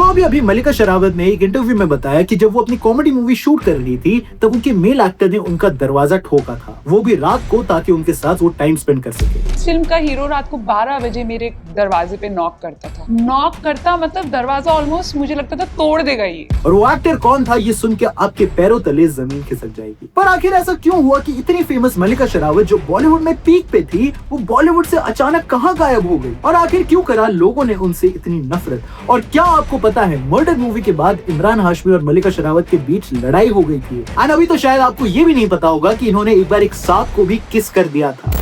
तो अभी मल्लिका शेरावत ने एक इंटरव्यू में बताया कि जब वो अपनी कॉमेडी मूवी शूट कर रही थी तब उनके मेल एक्टर ने उनका दरवाजा ठोका था, वो भी रात को, ताकि उनके साथ वो टाइम स्पेंड कर सके। फिल्म का हीरो रात को 12 बजे मेरे दरवाजे पे नॉक करता मतलब दरवाजा ऑलमोस्ट मुझे लगता था तोड़ देगा ये। और वो एक्टर कौन था ये सुन के आपके पैरों तले जमीन खिसक जाएगी। पर आखिर ऐसा क्यों हुआ कि इतनी फेमस मल्लिका शेरावत जो बॉलीवुड में पीक पे थी वो बॉलीवुड से अचानक कहां गायब हो गई, और आखिर क्यों करा लोगों ने उनसे इतनी नफरत। और क्या आपको पता है मर्डर मूवी के बाद इमरान हाशमी और मल्लिका शेरावत के बीच लड़ाई हो गई थी। और अभी तो शायद आपको ये भी नहीं पता होगा कि इन्होंने एक बार एक सांप को भी किस कर दिया था।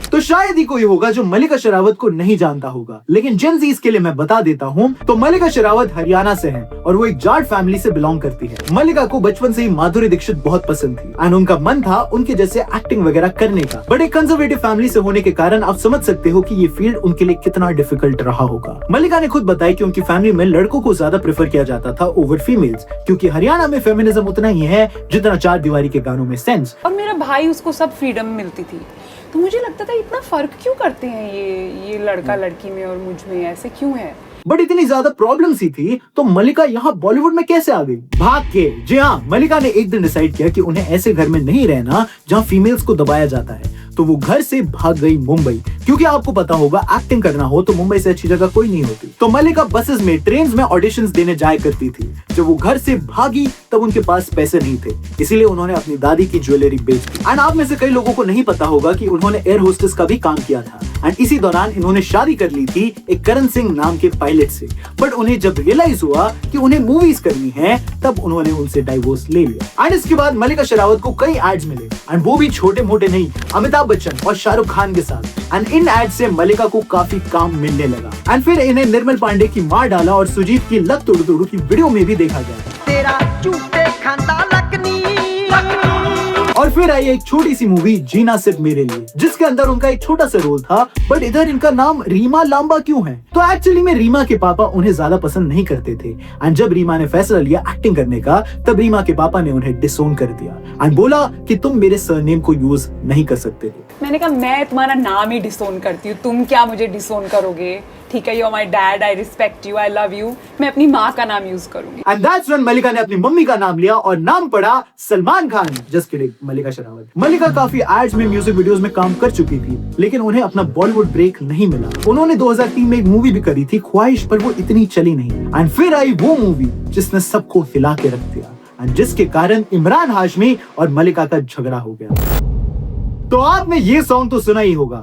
तो शायद ही कोई होगा जो मल्लिका शेरावत को नहीं जानता होगा, लेकिन जेन ज़ीज़ के लिए मैं बता देता हूँ। तो मल्लिका शेरावत हरियाणा से है और वो एक जाट फैमिली से बिलोंग करती है। मल्लिका को बचपन से ही माधुरी दीक्षित बहुत पसंद थी एंड उनका मन था उनके जैसे एक्टिंग वगैरह करने का। बट एक कंजर्वेटिव फैमिली से होने के कारण आप समझ सकते हो कि ये फील्ड उनके लिए कितना डिफिकल्ट रहा होगा। मल्लिका ने खुद बताया कि उनकी फैमिली में लड़कों को ज्यादा प्रेफर किया जाता था ओवर फीमेल्स, क्योंकि हरियाणा में फेमिनिज्म उतना ही है जितना चार दीवारी के गानों में सेंस। और मेरा भाई, उसको सब फ्रीडम मिलती थी, तो मुझे लगता था इतना फर्क क्यों करते हैं ये लड़का लड़की में और मुझ में, ऐसे क्यों है। बट इतनी ज्यादा प्रॉब्लम्स ही थी तो मल्लिका यहाँ बॉलीवुड में कैसे आ गई? भाग के। जी हाँ, मल्लिका ने एक दिन डिसाइड किया कि उन्हें ऐसे घर में नहीं रहना जहाँ फीमेल्स को दबाया जाता है, तो वो घर से भाग गई मुंबई, क्योंकि आपको पता होगा एक्टिंग करना हो तो मुंबई से अच्छी जगह कोई नहीं होती। तो मल्लिका बसेस में, ट्रेन्स में ऑडिशंस देने जाया करती थी। जब वो घर से भागी तब उनके पास पैसे नहीं थे, इसीलिए उन्होंने अपनी दादी की ज्वेलरी बेच दी। एंड आप में से कई लोगों को नहीं पता होगा कि उन्होंने एयर होस्टेस का भी काम किया था एंड इसी दौरान इन्होंने शादी कर ली थी एक करण सिंह नाम के पायलट से। बट उन्हें जब रियलाइज हुआ कि उन्हें मूवीज करनी है तब उन्होंने उनसे डाइवोर्स ले लिया। एंड इसके बाद मल्लिका शेरावत को कई एड्स मिले एंड वो भी छोटे मोटे नहीं, अमिताभ बच्चन और शाहरुख खान के साथ। एंड इन एड से मल्लिका को काफी काम मिलने लगा एंड फिर इन्हें निर्मल पांडे की मार डाला और सुजीत की लक तोड़ू तोड़ू की वीडियो में भी देखा गया। तेरा झूठे खांदा लकनी। और फिर आई एक छोटी सी मूवी जीना सिर्फ मेरे लिए, जिसके अंदर उनका एक छोटा सा रोल था। बट इधर इनका नाम रीमा लांबा क्यों है? तो एक्चुअली में रीमा के पापा उन्हें ज्यादा पसंद नहीं करते थे एंड जब रीमा ने फैसला लिया एक्टिंग करने का तब रीमा के पापा ने उन्हें डिसोन कर दिया एंड बोला कि तुम मेरे सरनेम को यूज नहीं कर सकते थे। मैंने कहा मैं तुम्हारा नाम ही डिसोन करती हूँ, तुम क्या मुझे डिसोन करोगे? ठीक है, you are my dad, I respect you, I love you, मैं अपनी माँ का नाम यूज करूंगी। एंड दैट्स व्हेन मल्लिका ने अपनी मम्मी का नाम लिया और नाम पड़ा सलमान खान। जस्ट किडिंग, मल्लिका शेरावत। मल्लिका काफी एड्स में, म्यूजिक वीडियोस में काम कर चुकी थी, लेकिन उन्हें अपना बॉलीवुड ब्रेक नहीं मिला। उन्होंने 2003 में एक मूवी भी करी थी ख्वाहिश, पर वो इतनी चली नहीं। एंड फिर आई वो मूवी जिसने सबको हिला के रख दिया एंड जिसके कारण इमरान हाशमी और मल्लिका का झगड़ा हो गया। तो आपने ये सॉन्ग तो सुना ही होगा,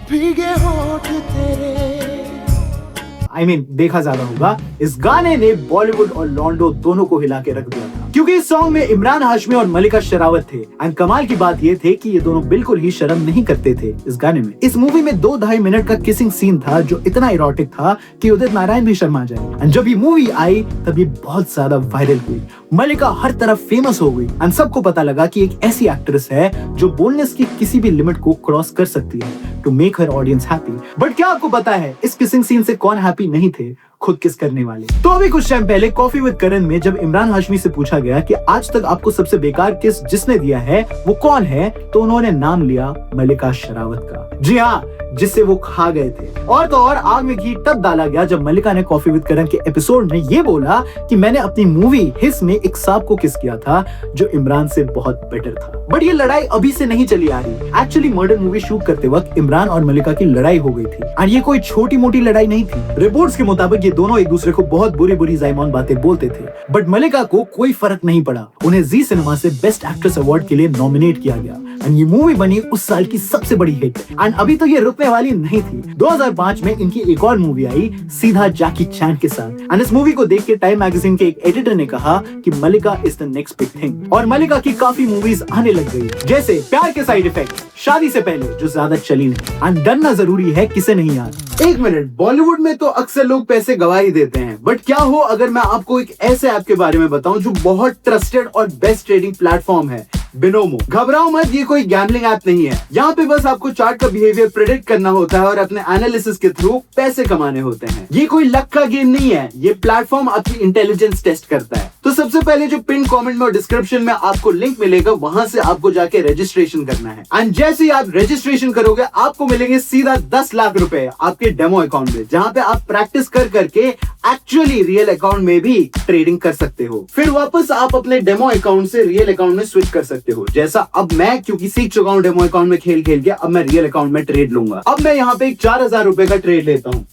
I mean, देखा ज्यादा होगा। इस गाने ने बॉलीवुड और लॉन्डो दोनों को हिला के रख दिया था, क्योंकि इस सॉन्ग में इमरान हाशमी और मल्लिका शेरावत थे। एंड कमाल की बात ये थे कि ये दोनों बिल्कुल ही शर्म नहीं करते थे इस गाने में। इस मूवी में 2-2.5 मिनट का किसिंग सीन था जो इतना इरोटिक था कि उदित नारायण भी शर्मा जाए। एंड जब ये मूवी आई तब ये बहुत ज्यादा वायरल हुई, मल्लिका हर तरफ फेमस हो गई एंड सबको पता लगा कि एक ऐसी एक्ट्रेस है जो बोलनेस की किसी भी लिमिट को क्रॉस कर सकती है to make her audience happy. But क्या आपको पता है इस किसिंग सीन से कौन हैप्पी नहीं थे? खुद किस करने वाले। तो अभी कुछ टाइम पहले कॉफी विद करण में जब इमरान हाशमी से पूछा गया कि आज तक आपको सबसे बेकार किस जिसने दिया है वो कौन है, तो उन्होंने नाम लिया मल्लिका शेरावत का। जी हाँ, जिससे वो खा गए थे। और तो और आग में घी तब डाला गया जब मल्लिका ने कॉफी विद करण के एपिसोड में ये बोला कि मैंने अपनी मूवी हिस में एक सांप को किस किया था जो इमरान से बहुत बेटर था। बट ये लड़ाई अभी से नहीं चली आ रही। एक्चुअली मर्डर मूवी शूट करते वक्त इमरान और मल्लिका की लड़ाई हो गई थी और ये कोई छोटी मोटी लड़ाई नहीं थी। रिपोर्ट्स के मुताबिक ये दोनों एक दूसरे को बहुत बुरी बुरी जायमान बातें बोलते थे, बट मल्लिका को कोई फर्क नहीं पड़ा। उन्हें जी सिनेमा से बेस्ट एक्ट्रेस अवार्ड के लिए नॉमिनेट किया गया एंड ये मूवी बनी उस साल की सबसे बड़ी हिट। एंड अभी तो ये रुकने वाली नहीं थी। 2005 में इनकी एक और मूवी आई सीधा जैकी चैन के साथ एंड इस मूवी को देख के टाइम मैगजीन के एक एडिटर ने कहा कि Mallika is the next big thing. और मल्लिका की काफी मूवीज आने लग गई, जैसे प्यार के साइड इफेक्ट, शादी से पहले जो ज्यादा चली नहीं, एंड डरना जरूरी है किसे नहीं याद। एक मिनट, बॉलीवुड में तो अक्सर लोग पैसे गवा ही देते हैं, बट क्या हो अगर मैं आपको एक ऐसे ऐप के बारे में बताऊं जो बहुत ट्रस्टेड और बेस्ट ट्रेडिंग प्लेटफॉर्म है, बिनोमो। घबराओ मत, ये कोई गैम्बलिंग ऐप नहीं है। यहाँ पे बस आपको चार्ट का बिहेवियर प्रेडिक्ट करना होता है और अपने एनालिसिस के थ्रू पैसे कमाने होते हैं। ये कोई लक का गेम नहीं है, ये प्लेटफॉर्म आपकी इंटेलिजेंस टेस्ट करता है। तो सबसे पहले जो पिन कमेंट में और डिस्क्रिप्शन में आपको लिंक मिलेगा, वहां से आपको जाके रजिस्ट्रेशन करना है। एंड जैसे ही आप रजिस्ट्रेशन करोगे आपको मिलेंगे सीधा 10 लाख रुपए आपके डेमो अकाउंट में, जहां पे आप प्रैक्टिस कर करके एक्चुअली रियल अकाउंट में भी ट्रेडिंग कर सकते हो। फिर वापस आप अपने डेमो अकाउंट से रियल अकाउंट में स्विच कर सकते हो। जैसा अब मैं, क्योंकि सीख चुका हूं डेमो अकाउंट में खेल खेल के, अब मैं रियल अकाउंट में ट्रेड लूंगा। अब मैं यहाँ पे एक 4000 रुपए का ट्रेड लेता हूं।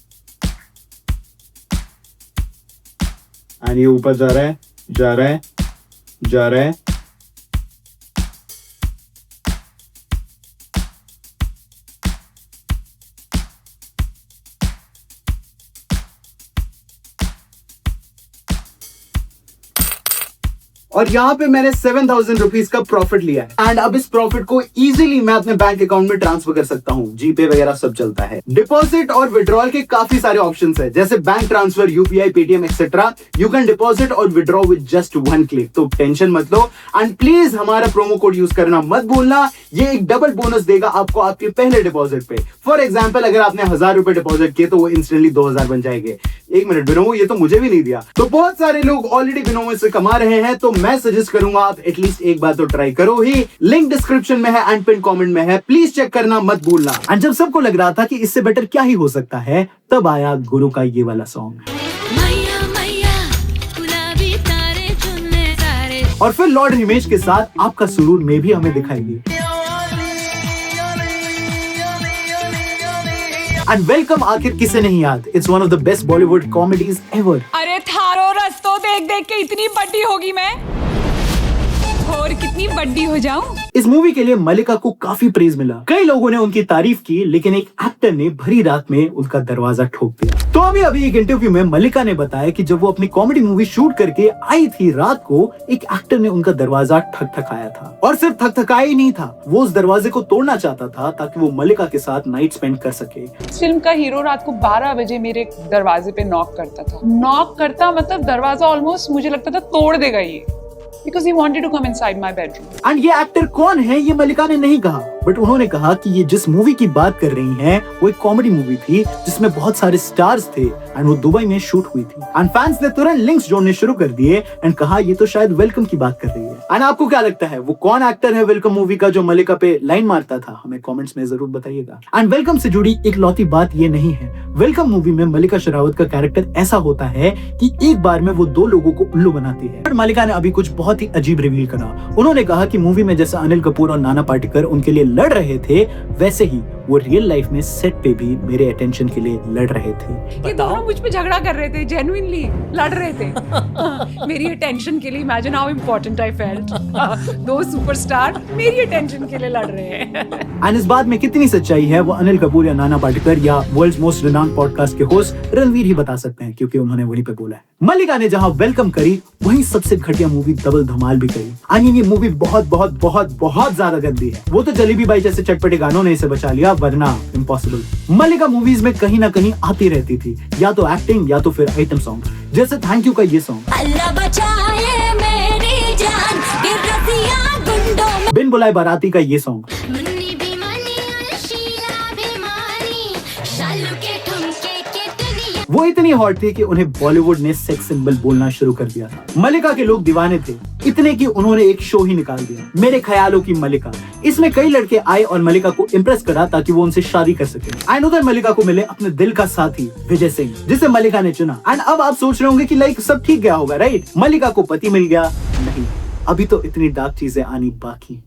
एंड ये ऊपर जा रहा है, जा रहा है, जा रहा है। और यहाँ पे मैंने 7000 रुपीज का प्रॉफिट लिया है। एंड अब इस प्रॉफिट को इजीली मैं अपने बैंक अकाउंट में ट्रांसफर कर सकता हूँ। जीपे वगैरह सब चलता है। डिपॉजिट और विड्रॉल के काफी सारे ऑप्शंस है, जैसे bank transfer, UPI, Paytm etcetera. You can deposit और विड्रॉ विद जस्ट 1 क्लिक। तो टेंशन मत लो। एंड प्लीज हमारा प्रोमो कोड यूज करना मत भूलना, ये एक डबल बोनस देगा आपको आपके पहले डिपॉजिट पे। फॉर एग्जाम्पल, अगर आपने 1000 रुपए डिपॉजिट किए तो वो इंस्टेंटली 2000 बन जाएंगे। 1 मिनट बिनोमो, ये तो मुझे भी नहीं दिया। तो बहुत सारे लोग ऑलरेडी बिनोमो से कमा रहे हैं, तो मैं सजेस्ट करूंगा आप एटलीस्ट एक बार तो ट्राई करो ही। लिंक डिस्क्रिप्शन में है एंड पिन कमेंट में है, प्लीज चेक करना मत भूलना। एंड जब सबको लग रहा था कि इससे बेटर क्या ही हो सकता है, तब आया गुरु का ये वाला सॉन्ग। और फिर लॉर्ड हिमेश के साथ आपका सुरूर में भी हमें दिखाएगी। एंड वेलकम आखिर किसे नहीं याद, it's one of the best Bollywood comedies ever. अरे थारो रस्तों देख देख के इतनी बड़ी होगी मैं, और कितनी बड़ी हो जाऊं। इस मूवी के लिए मलिका को काफी प्रेज मिला। कई लोगों ने उनकी तारीफ की, लेकिन एक एक्टर ने भरी रात में उनका दरवाजा ठोक दिया। तो अभी एक इंटरव्यू में मलिका ने बताया कि जब वो अपनी कॉमेडी मूवी शूट करके आई थी, रात को एक एक्टर ने उनका दरवाजा ठकठकाया था। और सिर्फ ठकठकाया ही नहीं था, वो उस दरवाजे को तोड़ना चाहता था ताकि वो मलिका के साथ नाइट स्पेंड कर सके। फिल्म का हीरो रात को 12 बजे मेरे दरवाजे पे नॉक करता था। नॉक करता मतलब दरवाजा ऑलमोस्ट मुझे लगता था तोड़ देगा ये, because he wanted to come inside my bedroom. And ये एक्टर कौन है ये मलिका ने नहीं कहा, बट उन्होंने कहा कि ये जिस मूवी की बात कर रही हैं वो एक कॉमेडी मूवी थी जिसमें बहुत सारे स्टार्स थे एंड वो दुबई में शूट हुई थी। एंड फैंस ने तुरंत लिंक्स जोड़ने शुरू कर दिए एंड कहा ये तो शायद वेलकम की बात कर रही है। एंड आपको क्या लगता है वो कौन एक्टर है वेलकम मूवी का जो मलिका पे लाइन मारता था? हमें कमेंट्स में जरूर बताइएगा। एंड वेलकम से जुड़ी एक लौती बात ये नहीं है, वेलकम मूवी में मलिका शेरावत का कैरेक्टर ऐसा होता है कि एक बार में वो 2 लोगों को उल्लू बनाती है। बट मलिका ने अभी कुछ बहुत ही अजीब रिवील करा। उन्होंने कहा कि मूवी में जैसा अनिल कपूर और नाना पाटेकर उनके लिए लड़ रहे थे, वैसे ही वो रियल लाइफ में सेट पे भी मेरे अटेंशन के लिए लड़ रहे थे। ये दोनों मुझ पे झगड़ा कर रहे थे, जेन्युइनली लड़ रहे थे मेरी अटेंशन के लिए। Imagine how important I felt. 2 superstar मेरी अटेंशन के लिए लड़ रहे हैं। एंड इस बात में कितनी सच्चाई है वो अनिल कपूर या नाना पाटेकर या वर्ल्ड्स मोस्ट रिनाउंड पॉडकास्ट के होस्ट रणवीर ही बता सकते हैं, क्योंकि उन्होंने वहीं पे बोला है। मलिका ने जहां वेलकम करी, वहीं सबसे घटिया मूवी डबल धमाल भी करी। आई मीन ये मूवी बहुत बहुत बहुत बहुत ज्यादा गंदी है। वो तो जलेबी बाई जैसे चटपटे गानों ने इसे बचा लिया, वरना इम्पॉसिबल। मलिका मूवीज में कहीं ना कहीं आती रहती थी, या तो एक्टिंग या तो फिर आइटम सॉन्ग, जैसे थैंक यू का ये सॉन्ग। अल्लाह बचाए मेरी जान, गिरफ्तियां गुंडों में। बिन बुलाए बाराती का ये सॉन्ग। मुन्नी बीमानी शीला बीमारी, शालू के ठुमके के दुनिया। वो इतनी हॉट थी कि उन्हें बॉलीवुड ने सेक्स सिंबल बोलना शुरू कर दिया था। मलिका के लोग दीवाने थे, इतने कि उन्होंने एक शो ही निकाल दिया, मेरे ख्यालों की मलिका। इसमें कई लड़के आए और मलिका को इम्प्रेस करा ताकि वो उनसे शादी कर सके। एंड उधर मलिका को मिले अपने दिल का साथी विजय सिंह, जिसे मलिका ने चुना। एंड अब आप सोच रहे होंगे कि लाइक सब ठीक गया होगा, राइट? मलिका को पति मिल गया। नहीं, अभी तो इतनी डार्क चीजें आनी बाकी।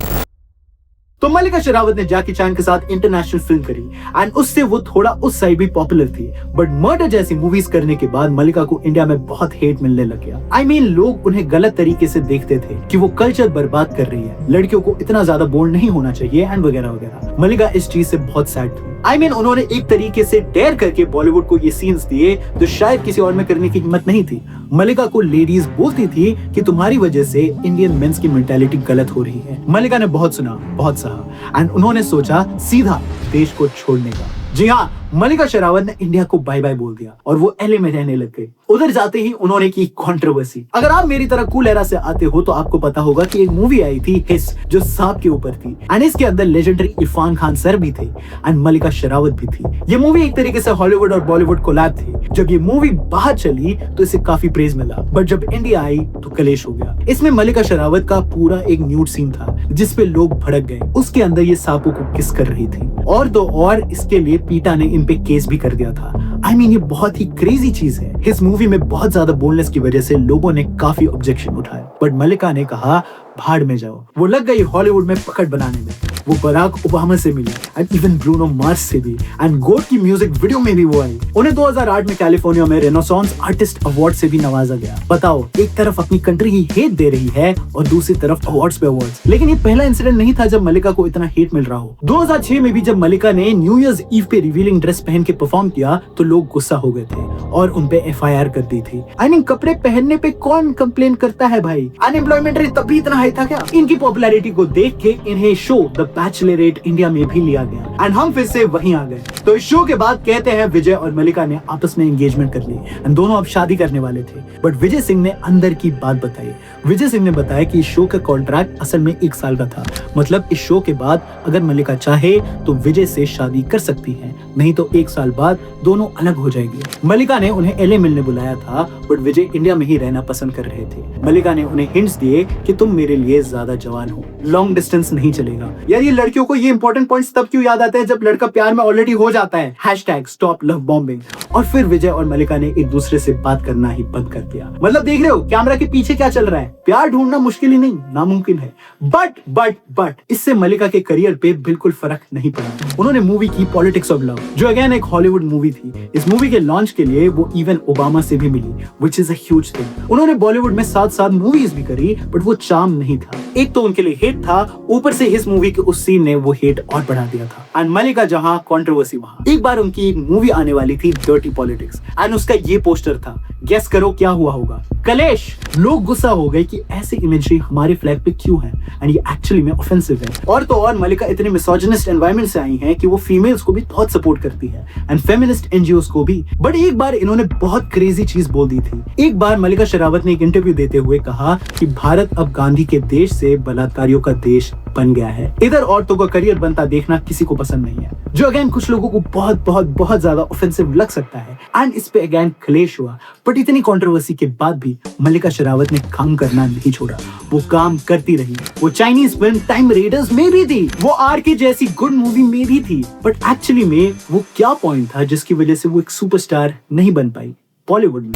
तो मलिका शेरावत ने जैकी चैन के साथ इंटरनेशनल फिल्म करी एंड उससे वो थोड़ा उस साइड भी पॉपुलर थी। बट मर्डर जैसी मूवीज करने के बाद मलिका को इंडिया में बहुत हेट मिलने लग गया। आई मीन लोग उन्हें गलत तरीके से देखते थे कि वो कल्चर बर्बाद कर रही है, लड़कियों को इतना ज्यादा बोल्ड नहीं होना चाहिए एंड वगैरह वगैरह। मलिका इस चीज से बहुत सैड थी। आई मीन उन्होंने एक तरीके से डेयर करके बॉलीवुड को ये सीन्स दिए जो शायद किसी और में करने की हिम्मत नहीं थी। मलिका को लेडीज बोलती थी कि तुम्हारी वजह से इंडियन मेंस की मेंटालिटी गलत हो रही है। मलिका ने बहुत सुना, बहुत सहा एंड उन्होंने सोचा सीधा देश को छोड़ने का। जी हाँ, मलिका शेरावत ने इंडिया को बाय बाय बोल दिया और वो एलए में रहने लग गई। उधर जाते ही उन्होंने की कंट्रोवर्सी। अगर आप मेरी तरह कूल एरा से आते हो तो आपको पता होगा कि एक मूवी आई थी हिस, जो सांप के ऊपर थी एंड इसके अंदर लेजेंडरी इरफान खान सर भी थे एंड मलिका शेरावत भी थी। ये मूवी एक तरीके से हॉलीवुड और बॉलीवुड कोलैब थी। जब ये मूवी बाहर चली तो इसे काफी प्रेज मिला, बट जब इंडिया आई तो कलेश हो गया। इसमें मलिका शेरावत का पूरा एक न्यूड सीन था जिसपे लोग भड़क गए। उसके अंदर ये सांपों को किस कर रही थी और तो और इसके लिए पीटा ने इन पे केस भी कर दिया था। I mean, ये बहुत ही क्रेजी चीज है। इस मूवी में बहुत ज्यादा बोलनेस की वजह से लोगों ने काफी ऑब्जेक्शन उठाए, बट मलिका ने कहा भाड़ में जाओ। वो लग गई हॉलीवुड में पकड़ बनाने में। वो बराक ओबामा से मिली एंड इवन ब्रूनो मार्स से भी एंड गोट की म्यूजिक वीडियो में भी वो आई। उन्हें 2008 में कैलिफोर्निया में रेनेसांस आर्टिस्ट अवार्ड से भी नवाजा गया। बताओ, एक तरफ अपनी कंट्री की हेट दे रही है और दूसरी तरफ अवार्ड्स पे अवार्ड्स। लेकिन ये पहला इंसिडेंट नहीं था जब मलिका को इतना हेट मिल रहा हो। 2006 में भी जब मलिका ने न्यू ईयर्स ईव पे रिवीलिंग ड्रेस पहन के परफॉर्म किया तो लोग गुस्सा हो गए थे और उनपे FIR कर दी थी। आई मीन, कपड़े पहनने पे कौन कंप्लेन करता है भाई? अनएम्प्लॉयमेंट रेट तब भी इतना हाई था क्या? इनकी पॉपुलैरिटी को देख के इन्हें शो द बैचलरेट इंडिया में भी लिया गया एंड हम फिर से वहीं आ गए। तो इस शो के बाद कहते हैं विजय और मलिका ने आपस में एंगेजमेंट कर ली एंड दोनों अब शादी करने वाले थे। बट विजय सिंह ने अंदर की बात बताई। विजय सिंह ने बताया कि इस शो का कॉन्ट्रैक्ट असल में 1 साल का था। मतलब इस शो के बाद अगर मलिका चाहे तो विजय से शादी कर सकती है, नहीं तो 1 साल बाद दोनों अलग हो जाएंगे। मलिका ने उन्हें LA मिलने बुलाया था, बट विजय इंडिया में ही रहना पसंद कर रहे थे। मलिका ने उन्हें हिंट्स दिए कि तुम मेरे लिए ज्यादा जवान हो, लॉन्ग डिस्टेंस नहीं चलेगा। यार, ये लड़कियों को ये इंपॉर्टेंट पॉइंट्स तब क्यों याद आते हैं जब लड़का प्यार में ऑलरेडी हो जाता है। #StopLoveBombing। और फिर विजय और मलिका ने एक दूसरे से बात करना ही बंद कर दिया। मतलब देख रहे हो कैमरा के पीछे क्या चल रहा है। प्यार ढूंढना मुश्किल ही नहीं, नामुमकिन है। बट इससे मलिका के करियर पे बिल्कुल फर्क नहीं पड़ा। उन्होंने मूवी की पॉलिटिक्स ऑफ लव, जो अगेन एक हॉलीवुड मूवी थी। इस मूवी के लॉन्च के लिए वो इवन ओबामा से भी मिली, which is a huge thing. उन्होंने बॉलीवुड में साथ मूवीज भी करी, बट वो चार्म नहीं था। एक तो उनके लिए हेट था, ऊपर से इस मूवी के उस सीन ने वो हेट और बढ़ा दिया था। एंड मलिका जहां, कंट्रोवर्सी वहां। एक बार उनकी एक मूवी आने वाली थी, डर्टी पॉलिटिक्स, एंड उसका ये पोस्टर था। गेस करो क्या हुआ होगा? कलेश। लोग गुस्सा हो गए कि ऐसी इमेजरी हमारे फ्लैग पे क्यों है एंड ये एक्चुअली में ऑफेंसिव है। और तो और मलिका इतने मिसोजिनिस्ट एनवायरनमेंट से आई हैं कि वो फीमेल्स को भी बहुत सपोर्ट करती है एंड फेमिनिस्ट NGOs को भी। बट एक बार इन्होंने बहुत क्रेजी चीज बोल दी थी। एक बार मलिका शेरावत ने एक इंटरव्यू देते हुए कहा कि भारत अब गांधी के देश से बलात्कारियों का देश बन गया है। इधर औरतों का करियर बनता देखना किसी को पसंद नहीं है, जो अगेन कुछ लोगों को बहुत ज्यादा ऑफेंसिव लग सकता है एंड इस पे अगेन क्लेश हुआ। बट इतनी कंट्रोवर्सी के बाद भी मलिका शेरावत ने काम करना नहीं छोड़ा। वो काम करती रही। वो चाइनीज फिल्म टाइम रेडर्स में भी थी, वो RK जैसी गुड मूवी में भी थी। बट एक्चुअली में वो क्या पॉइंट था जिसकी वजह से वो एक सुपरस्टार नहीं बन पाई बॉलीवुड में?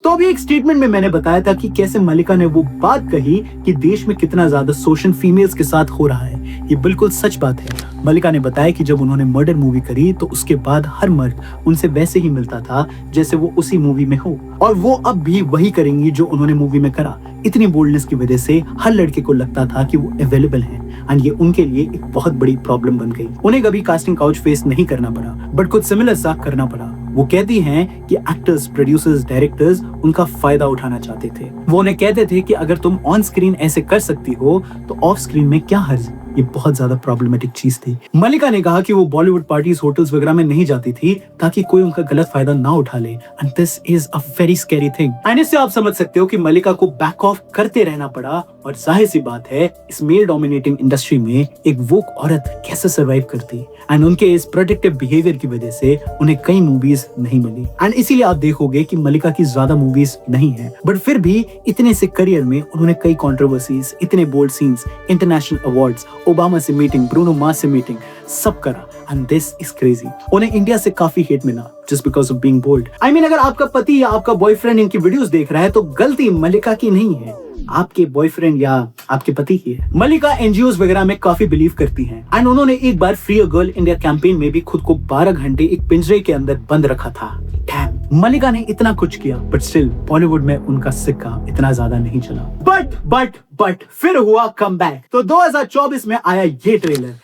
तो अभी एक स्टेटमेंट में मैंने बताया था कि कैसे मलिका ने वो बात कही कि देश में कितना ज्यादा शोषण फीमेल्स के साथ हो रहा है। ये बिल्कुल सच बात है। मलिका ने बताया कि जब उन्होंने मर्डर मूवी करी तो उसके बाद हर मर्द उनसे वैसे ही मिलता था जैसे वो उसी मूवी में हो, और वो अब भी वही करेंगी जो उन्होंने मूवी में करा। इतनी बोल्डनेस की वजह से हर लड़के को लगता था कि वो अवेलेबल है एंड ये उनके लिए एक बहुत बड़ी प्रॉब्लम बन गई। उन्हें कभी कास्टिंग काउच फेस नहीं करना पड़ा, बट कुछ सिमिलर सा करना पड़ा। वो कहती हैं कि एक्टर्स, प्रोड्यूसर्स, डायरेक्टर्स उनका फायदा उठाना चाहते थे। वो उन्हें कहते थे कि अगर तुम ऑन स्क्रीन ऐसे कर सकती हो तो ऑफ स्क्रीन में क्या हर्ज। ये बहुत ज्यादा प्रॉब्लमेटिक चीज थी। मलिका ने कहा कि वो बॉलीवुड पार्टीज, होटल्स वगैरह में नहीं जाती थी ताकि कोई उनका गलत फायदा ना उठा ले and this is a very scary thing. And इससे आप समझ सकते हो कि मलिका को बैक ऑफ करते रहना पड़ा। और जाहिर सी बात है, इस मेल डोमिनेटिंग इंडस्ट्री में एक वोक औरत कैसे सर्वाइव करती। एंड उनके इस प्रोटेक्टिव बिहेवियर की वजह से उन्हें कई मूवीज नहीं मिली एंड इसीलिए आप देखोगे कि मलिका की ज्यादा मूवीज नहीं है, बट फिर भी इतने से करियर में उन्होंने कई कंट्रोवर्सीज, इतने bold scenes, international awards, Obama से मीटिंग, ब्रूनो मार्स से मीटिंग, सब करा एंड दिस इज क्रेजी। उन्हें इंडिया से काफी हेट मिला just because of being bold. I mean, अगर आपका पति या आपका बॉयफ्रेंड इनकी वीडियोस देख रहा है तो गलती मलिका की नहीं है, आपके बॉयफ्रेंड या आपके पति की है। मलिका NGOs वगैरह में काफी बिलीव करती हैं एंड उन्होंने एक बार free a girl India campaign में भी खुद को 12 घंटे एक पिंजरे के अंदर बंद रखा था। डैम, मलिका ने इतना कुछ किया बट स्टिल बॉलीवुड में उनका सिक्का इतना ज्यादा नहीं चला। बट फिर हुआ कमबैक। तो 2024 में आया ये ट्रेलर।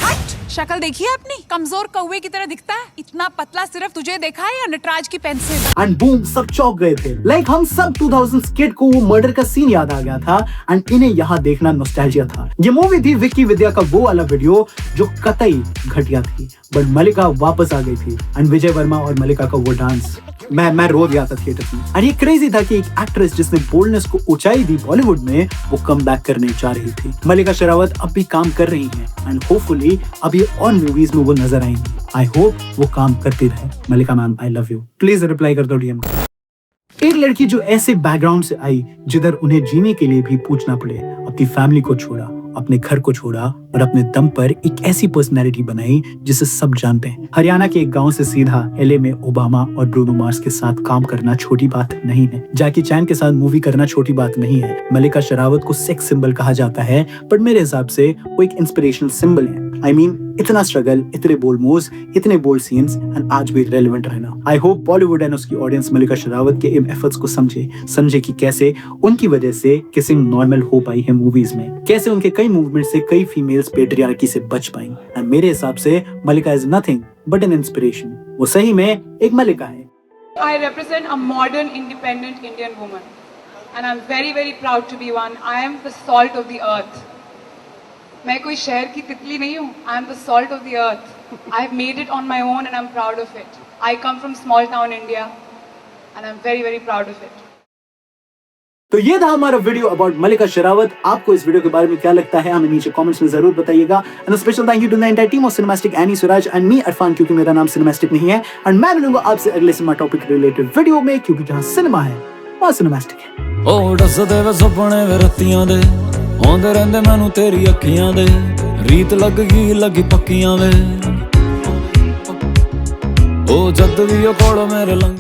शक्ल देखी है अपनी, कमजोर कौवे की तरह दिखता है, इतना पतला सिर्फ तुझे देखा है या नटराज की पेंसिल। एंड बूम, सब चौंक गए थे। लाइक हम सब 2000s किड को वो मर्डर का सीन याद आ गया था एंड इन्हें यहाँ देखना नॉस्टैल्जिया था। ये मूवी थी विक्की विद्या का वो वाला वीडियो जो कतई घटिया थी, बट मलिका वापस आ गई थी एंड विजय वर्मा और मलिका का वो डांस, मैं रो गया था थिएटर में। और ये क्रेजी था कि एक एक्ट्रेस जिसने बोल्डनेस को ऊंचाई दी बॉलीवुड में, वो कम बैक करने जा रही थी। मलिका शेरावत अब भी काम कर रही हैं एंड होपफुली अभी और मूवीज में वो नजर आएंगी। आई होप वो काम करती रहे। Mallika ma'am, I love you. Please reply कर दो डीएम। एक लड़की जो ऐसे बैकग्राउंड से आई जिधर उन्हें जीने के लिए भी पूछना पड़े, अपनी फैमिली को छोड़ा, अपने घर को छोड़ा और अपने दम पर एक ऐसी पर्सनैलिटी बनाई जिसे सब जानते हैं। हरियाणा के एक गांव से सीधा एलए में ओबामा और ब्रूनो मार्स के साथ काम करना छोटी बात नहीं है। जैकी चैन के साथ मूवी करना छोटी बात नहीं है। मलिका शेरावत को सेक्स सिंबल कहा जाता है, बट मेरे हिसाब से वो एक इंस्पिरेशनल सिंबल है। आई मीन, इतना स्ट्रगल, इतने बोल्ड मूव्स, इतने बोल्ड सीन्स एंड आज भी रेलेवेंट रहना। आई होप बॉलीवुड एंड उसकी ऑडियंस मलिका शेरावत के इन एफर्ट्स को समझे कि कैसे उनकी वजह से किसिंग नॉर्मल हो पाई है मूवीज में, कैसे उनके कई मूवमेंट से कई फीमेल्स पेट्रियार्की से बच पाई। एंड मेरे हिसाब से Mallika is nothing but an inspiration. वो सही में एक मलिका है। I represent a modern, independent Indian woman, and I'm very, very proud to be one. I am the salt of the earth. मैं कोई शहर की तितली नहीं हूँ. I am the salt of the earth. I have made it on my own, and I'm proud of it. I come from small town India, and I'm very, very proud of it. तो ये था हमारा video about मलिका शेरावत। आपको इस video के बारे में क्या लगता है हमें नीचे कमेंट्स में जरूर बताइएगा। And special thank you to the entire team of Cinemastic, Annie Suraj and me Irfan, क्योंकि मेरा नाम सिनेमैस्टिक नहीं है। एंड मैं मिलूंगा आपसे अगले सिनेमा टॉपिक रिलेटेड वीडियो में, क्योंकि जहां सिनेमा है वहां सिनेमैस्टिक है। ओ डसदे वे सुपने वे रत्तियां दे, आंदे रहंदे मैनू तेरी अखियां दे, रीत लगी पक्कियां वे, ओ जद भी ओ कोल मेरे लंघ